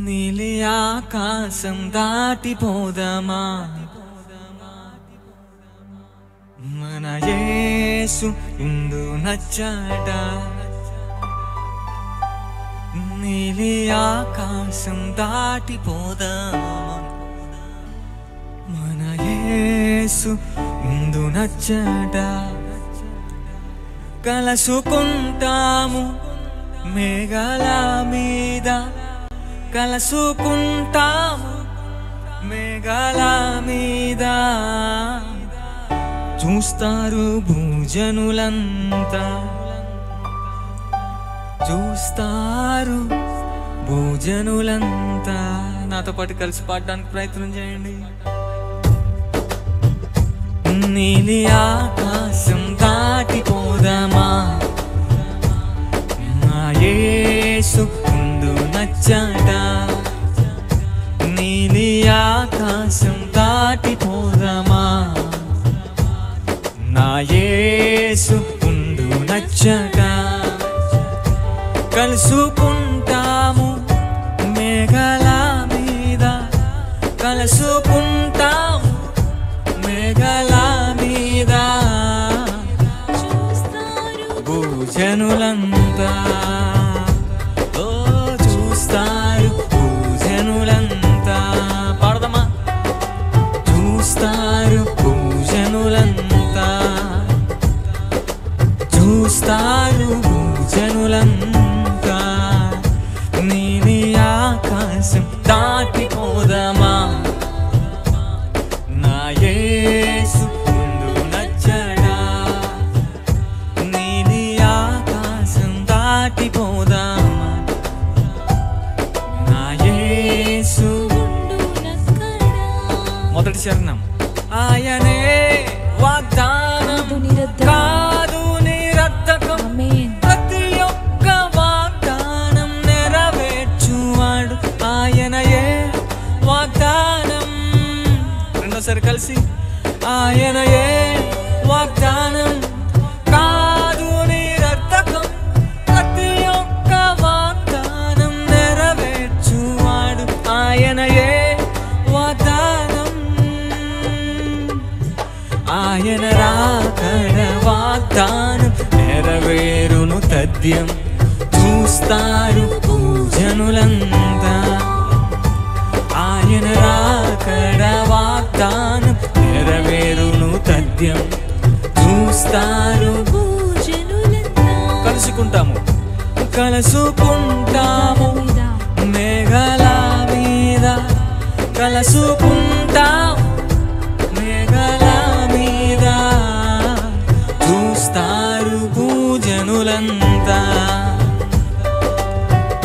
నీలి ఆకాశం దాటిపోదామా మన యేసు ఇందు నచ్చాట నీలి ఆకాశం దాటిపోదామా మన యేసు ఇందు నచ్చాట కలసుకుంటాము మేఘాల మీద కలసుకుంటాము మేఘాల మీద చూస్తారు భూజనులంతా చూస్తారు భూజనులంతా నాతో పాటు కలిసి పాడడానికి ప్రయత్నం చేయండి. నీలి ఆకాశం దాటిపోదామా నా యేసు ముందు నచ్చాట నీలి ఆకాశం దాటిపోదామా నా యేసు ముందు నచ్చాట కలుసుకుంటాము మేఘాల మీద కలుసుకుంటాము మేఘాల మీద భూజనులంతా చూస్తారు భూజనులంతా పాడదమ్మా చూస్తారు భూజనులంతా చూస్తారు భూజనులంతా నీలి ఆకాశం దాటిపోదామా నా యేసు ముందు నచ్చడా నీలి ఆకాశం దాటిపోదామా నా యేసు మొదటి చరణం ఆయనే వాగ్దానం కాదు నిరర్థకం ప్రతి ఒక్క వాగ్దానం నెరవేర్చువాడు ఆయనయే వాగ్దానం రెండోసారి కలిసి ఆయనయే వాగ్దానం కాదు నిరర్థకం ప్రతి ఒక్క వాగ్దానం నెరవేర్చువాడు ఆయనయే వాగ్దానం ఆయన రాకడ వాగ్దానం నెరవేరును తథ్యం చూస్తారు భూజనులంతా ఆయన రాకడ వాగ్దానం నెరవేరును తథ్యం చూస్తారు కలుసుకుంటాము కలుసుకుంటాము మేఘాల మీద కలుసుకుంటాము మేఘాల మీద చూస్తారు భూజనులంతా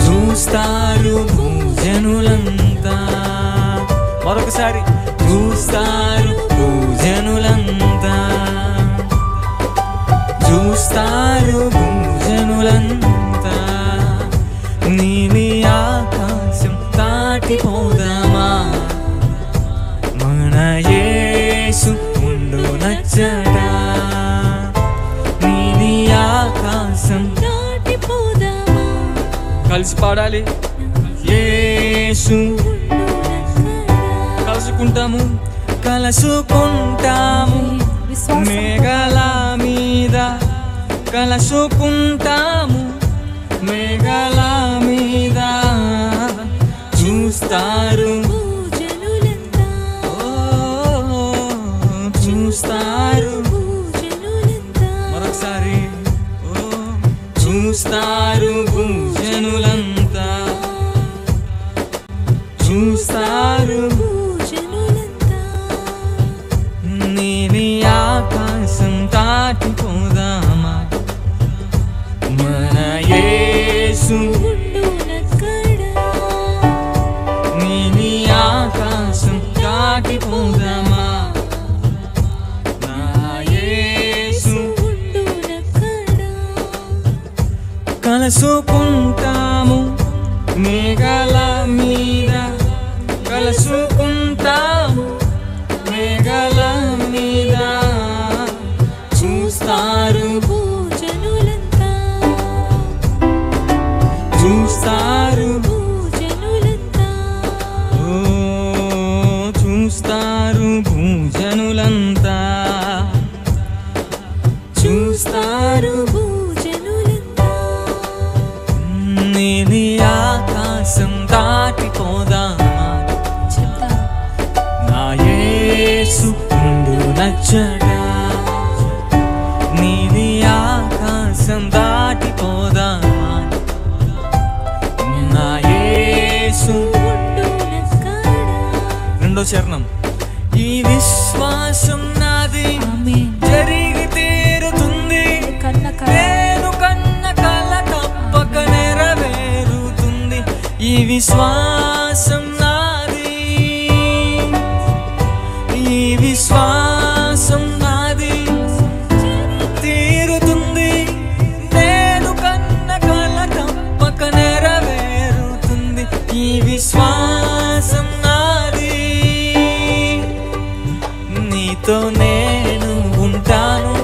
చూస్తారు భూజనులంతా మరొకసారి చూస్తారు భూజనులంతా చూస్తారు భూజనులంతా నీలి ఆకాశం దాటిపోదామా మన యేసు ముందు నచ్చడా నీలి ఆకాశం దాటిపోదామా కలిసి పాడాలి యేసు కలుసుకుంటాము కలుసుకుంటాము మేఘాల మీద కలుసుకుంటాము మేఘాల మీద చూస్తారు చూస్తారు మరొకసారి చూస్తారు భూజనులంతా చూస్తారు నీలి ఆకాశం దాటిపోదామా మన యేసు నీలి ఆకాశం దాటిపోదామా నా యేసు కలుసుకుంటాము మేఘాల మీద కలుసుకుంటాము మేఘాల మీద చూస్తారు భూజనులంతా చూస్తారు భూజనులంతా నీలి ఆకాశం దాటిపోదామా, నా యేసు నచ్చడా. నీలి ఆకాశం దాటిపోదామా, నా యేసు. రెండో చరణం. ఈ విశ్వాసం నాది జరిగి తీరుతుంది, నేను కన్న కల తప్పక నెరవేరుతుంది. ఈ విశ్వాసం నాది, ఈ విశ్వాసం నాది తీరుతుంది, నేను కన్న కల తప్పక నెరవేరుతుంది. ఈ విశ్వాసం నాది. నీతో నేను ఉంటాను,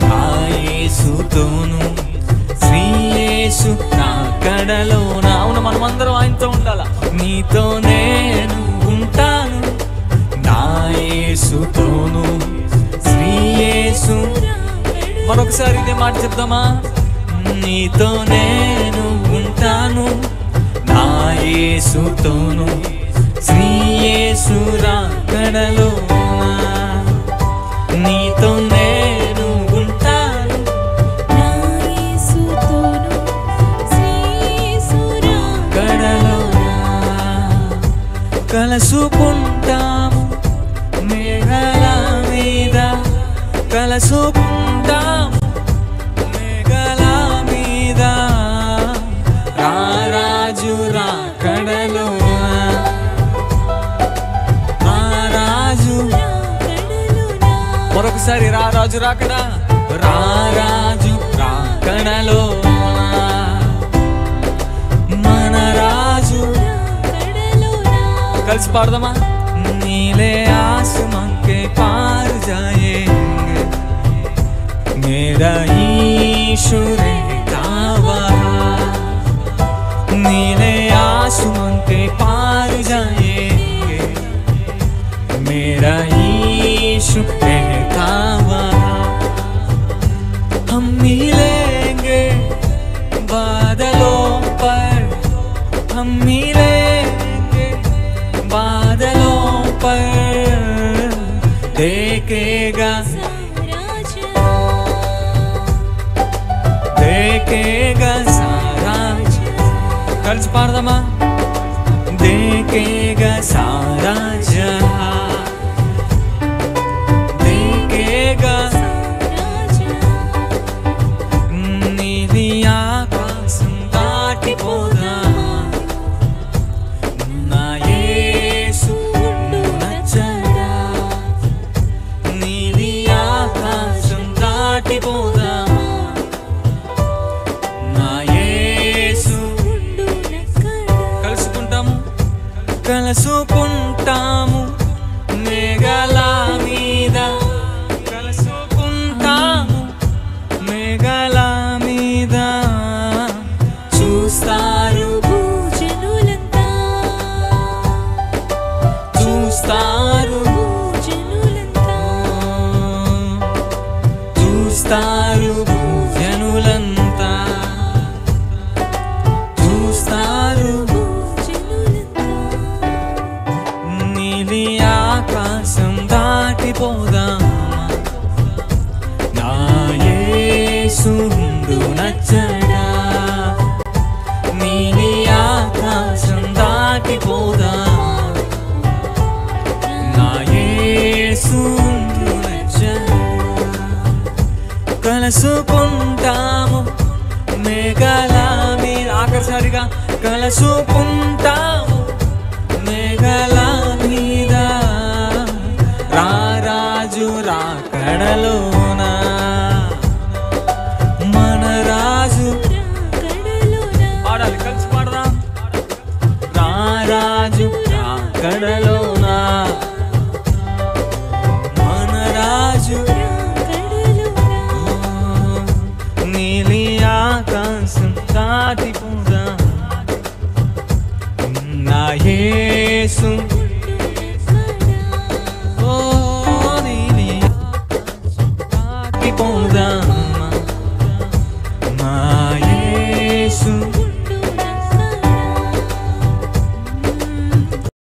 నా యేసుతోను, శ్రీ యేసు నా కడలోన. అవును, మనమందరం ఆయనతో ఉండాలా. నీతో నేను ఉంటాను, నా యేసుతోను, శ్రీ యేసు. మరొకసారి ఇదే మాట చెప్దామా. నీతో నేను ఉంటాను, నా యేసుతోను, శ్రీ యేసు రాకడలోన. నీతో నేను ఉంటాను, నా యేసుతోను, శ్రీ యేసు రాకడలోన. కలుసుకుంటాము మేఘాల మీద, కలుసుకుంటాము మేఘాల మీద, రారాజు రాకడలోన. మరొకసారి రారాజు రాకడా, రారాజు రాకడలో మన రాజు. కలిసి పాడదామా. నీలే आसमां के पार जाएंगे, मेरा यीशु रहता वहाँ. नीले आसमां के पार जाएंगे, मेरा यीशु रहता वहाँ. हम मिलेंगे बादलों पर, हम मिलेंगे बादलों पर, देखेगा देखेगा सारा. కలిసి పాడదామా. देखेगा सारा जहां, देखेगा. నీలి ఆకాశం దాటిపోదామా, నా యేసు నచ్చడా. నీలి ఆకాశం దాటిపోదామా, నా యేసు. కలుసుకుంటాము, కలుసుకుంటాము మేఘాల మీద, కలుసుకుంటాము మేఘాల మీద. చూస్తారు భూజనులంతా, చూస్తారు భూజనులంతా, చూస్తారు భూజనులంతా, చూస్తారు భూజనులంతా. నీలి ఆకాశం దాటిపోదామా, నా యేసు నచ్చడా. నీలి ఆకాశం దాటిపోదామా, నా యేసు నచ్చడా. కలుసుకుంటాము మేఘాల మీద. ఆఖరిసారిగా కలుసుకుంటాము మేఘాల మీద, రారాజు రాకడలోన మన రాజు. పాడాలి, కలిసి పాడదాం. రారాజు రాకడలోన మన రాజు. నీలి ఆకాశం దాటిపోదాం, నా యేసు. నీలి ఆకాశం దాటిపోదాం,